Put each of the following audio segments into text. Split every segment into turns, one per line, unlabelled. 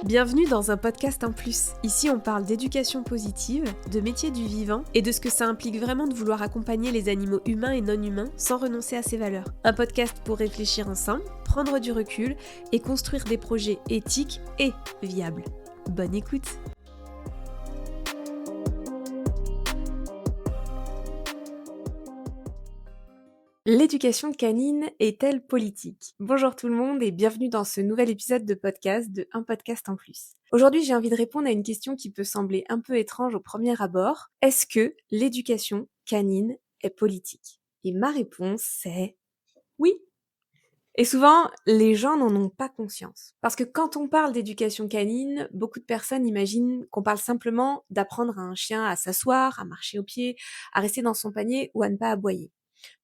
Bienvenue dans un podcast en plus. Ici, on parle d'éducation positive, de métier du vivant et de ce que ça implique vraiment de vouloir accompagner les animaux humains et non humains sans renoncer à ses valeurs. Un podcast pour réfléchir ensemble, prendre du recul et construire des projets éthiques et viables. Bonne écoute! L'éducation canine est-elle politique? Bonjour tout le monde et bienvenue dans ce nouvel épisode de podcast de Un podcast en plus. Aujourd'hui, j'ai envie de répondre à une question qui peut sembler un peu étrange au premier abord. Est-ce que l'éducation canine est politique? Et ma réponse c'est oui. Et souvent, les gens n'en ont pas conscience. Parce que quand on parle d'éducation canine, beaucoup de personnes imaginent qu'on parle simplement d'apprendre à un chien à s'asseoir, à marcher au pied, à rester dans son panier ou à ne pas aboyer.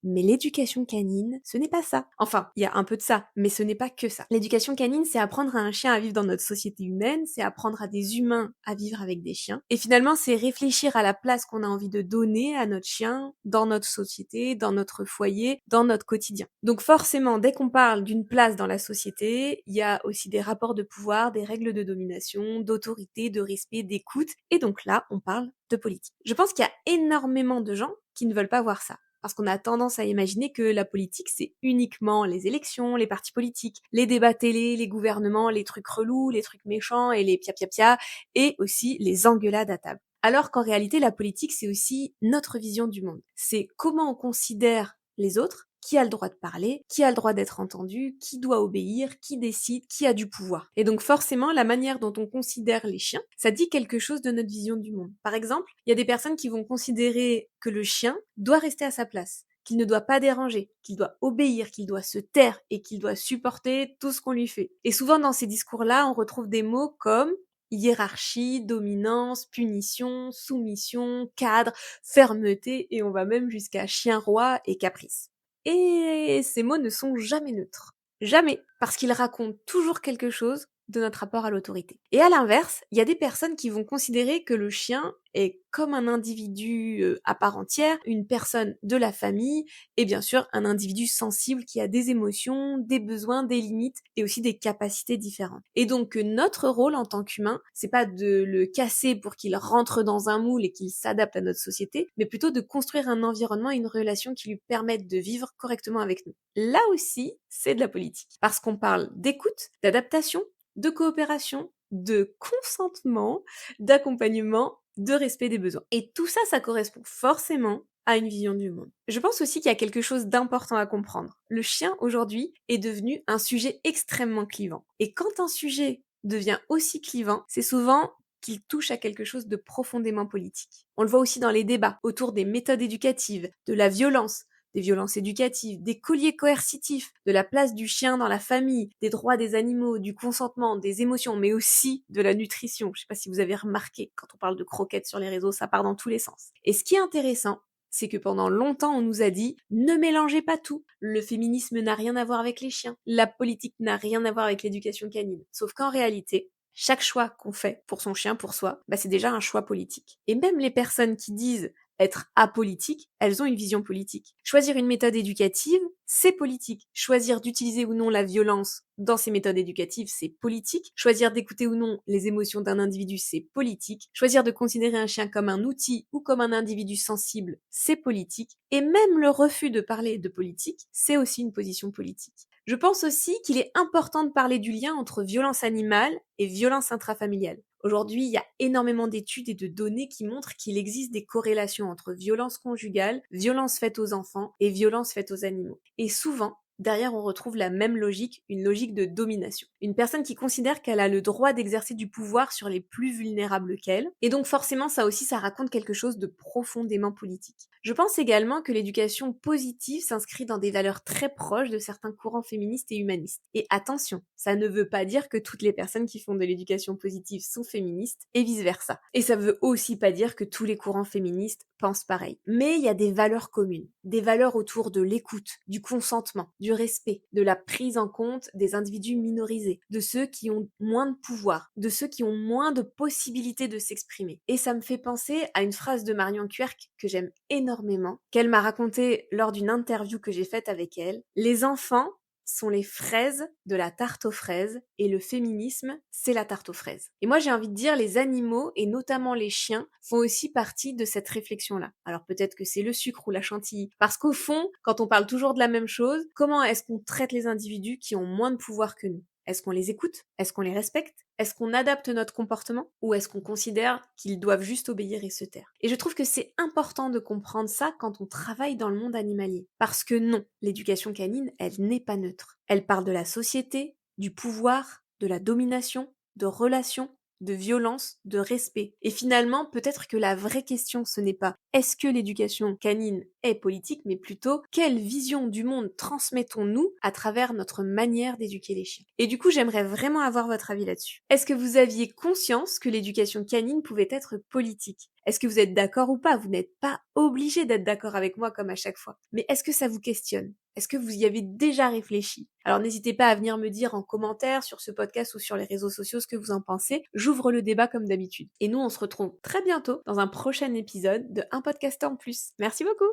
Mais l'éducation canine, ce n'est pas ça. Enfin, il y a un peu de ça, mais ce n'est pas que ça. L'éducation canine, c'est apprendre à un chien à vivre dans notre société humaine, c'est apprendre à des humains à vivre avec des chiens. Et finalement, c'est réfléchir à la place qu'on a envie de donner à notre chien dans notre société, dans notre foyer, dans notre quotidien. Donc forcément, dès qu'on parle d'une place dans la société, il y a aussi des rapports de pouvoir, des règles de domination, d'autorité, de respect, d'écoute. Et donc là, on parle de politique. Je pense qu'il y a énormément de gens qui ne veulent pas voir ça. Parce qu'on a tendance à imaginer que la politique, c'est uniquement les élections, les partis politiques, les débats télé, les gouvernements, les trucs relous, les trucs méchants et les pia-pia-pia, et aussi les engueulades à table. Alors qu'en réalité, la politique, c'est aussi notre vision du monde. C'est comment on considère les autres, qui a le droit de parler, qui a le droit d'être entendu, qui doit obéir, qui décide, qui a du pouvoir. Et donc forcément, la manière dont on considère les chiens, ça dit quelque chose de notre vision du monde. Par exemple, il y a des personnes qui vont considérer que le chien doit rester à sa place, qu'il ne doit pas déranger, qu'il doit obéir, qu'il doit se taire et qu'il doit supporter tout ce qu'on lui fait. Et souvent dans ces discours-là, on retrouve des mots comme hiérarchie, dominance, punition, soumission, cadre, fermeté, et on va même jusqu'à chien roi et caprice. Et ces mots ne sont jamais neutres. Jamais. Parce qu'ils racontent toujours quelque chose de notre rapport à l'autorité. Et à l'inverse, il y a des personnes qui vont considérer que le chien est comme un individu à part entière, une personne de la famille, et bien sûr un individu sensible qui a des émotions, des besoins, des limites, et aussi des capacités différentes. Et donc notre rôle en tant qu'humain, c'est pas de le casser pour qu'il rentre dans un moule et qu'il s'adapte à notre société, mais plutôt de construire un environnement et une relation qui lui permettent de vivre correctement avec nous. Là aussi, c'est de la politique. Parce qu'on parle d'écoute, d'adaptation, de coopération, de consentement, d'accompagnement, de respect des besoins. Et tout ça, ça correspond forcément à une vision du monde. Je pense aussi qu'il y a quelque chose d'important à comprendre. Le chien, aujourd'hui, est devenu un sujet extrêmement clivant. Et quand un sujet devient aussi clivant, c'est souvent qu'il touche à quelque chose de profondément politique. On le voit aussi dans les débats autour des méthodes éducatives, de la violence, des violences éducatives, des colliers coercitifs, de la place du chien dans la famille, des droits des animaux, du consentement, des émotions, mais aussi de la nutrition. Je sais pas si vous avez remarqué, quand on parle de croquettes sur les réseaux, ça part dans tous les sens. Et ce qui est intéressant, c'est que pendant longtemps, on nous a dit « ne mélangez pas tout, le féminisme n'a rien à voir avec les chiens, la politique n'a rien à voir avec l'éducation canine ». Sauf qu'en réalité, chaque choix qu'on fait pour son chien, pour soi, c'est déjà un choix politique. Et même les personnes qui disent être apolitiques, elles ont une vision politique. Choisir une méthode éducative, c'est politique. Choisir d'utiliser ou non la violence dans ces méthodes éducatives, c'est politique. Choisir d'écouter ou non les émotions d'un individu, c'est politique. Choisir de considérer un chien comme un outil ou comme un individu sensible, c'est politique. Et même le refus de parler de politique, c'est aussi une position politique. Je pense aussi qu'il est important de parler du lien entre violence animale et violence intrafamiliale. Aujourd'hui, il y a énormément d'études et de données qui montrent qu'il existe des corrélations entre violence conjugale, violence faite aux enfants et violence faite aux animaux. Et souvent, derrière, on retrouve la même logique, une logique de domination. Une personne qui considère qu'elle a le droit d'exercer du pouvoir sur les plus vulnérables qu'elle. Et donc forcément, ça aussi, ça raconte quelque chose de profondément politique. Je pense également que l'éducation positive s'inscrit dans des valeurs très proches de certains courants féministes et humanistes. Et attention, ça ne veut pas dire que toutes les personnes qui font de l'éducation positive sont féministes et vice-versa. Et ça veut aussi pas dire que tous les courants féministes pensent pareil. Mais il y a des valeurs communes, des valeurs autour de l'écoute, du consentement, du respect, de la prise en compte des individus minorisés, de ceux qui ont moins de pouvoir, de ceux qui ont moins de possibilités de s'exprimer. Et ça me fait penser à une phrase de Marion Querc que j'aime énormément, qu'elle m'a racontée lors d'une interview que j'ai faite avec elle. Les enfants sont les fraises de la tarte aux fraises et le féminisme, c'est la tarte aux fraises. Et moi j'ai envie de dire, les animaux, et notamment les chiens, font aussi partie de cette réflexion-là. Alors peut-être que c'est le sucre ou la chantilly, parce qu'au fond, quand on parle toujours de la même chose, comment est-ce qu'on traite les individus qui ont moins de pouvoir que nous ? Est-ce qu'on les écoute ? Est-ce qu'on les respecte ? Est-ce qu'on adapte notre comportement ? Ou est-ce qu'on considère qu'ils doivent juste obéir et se taire ? Et je trouve que c'est important de comprendre ça quand on travaille dans le monde animalier. Parce que non, l'éducation canine, elle n'est pas neutre. Elle parle de la société, du pouvoir, de la domination, de relations, de violence, de respect. Et finalement, peut-être que la vraie question, ce n'est pas est-ce que l'éducation canine est politique, mais plutôt quelle vision du monde transmettons-nous à travers notre manière d'éduquer les chiens. Et du coup, j'aimerais vraiment avoir votre avis là-dessus. Est-ce que vous aviez conscience que l'éducation canine pouvait être politique ? Est-ce que vous êtes d'accord ou pas ? Vous n'êtes pas obligé d'être d'accord avec moi comme à chaque fois. Mais est-ce que ça vous questionne ? Est-ce que vous y avez déjà réfléchi ? Alors n'hésitez pas à venir me dire en commentaire sur ce podcast ou sur les réseaux sociaux ce que vous en pensez. J'ouvre le débat comme d'habitude. Et nous, on se retrouve très bientôt dans un prochain épisode de Un podcast en plus. Merci beaucoup.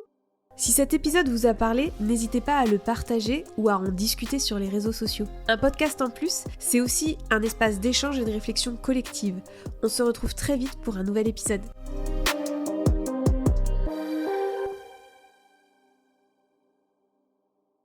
Si cet épisode vous a parlé, n'hésitez pas à le partager ou à en discuter sur les réseaux sociaux. Un podcast en plus, c'est aussi un espace d'échange et de réflexion collective. On se retrouve très vite pour un nouvel épisode.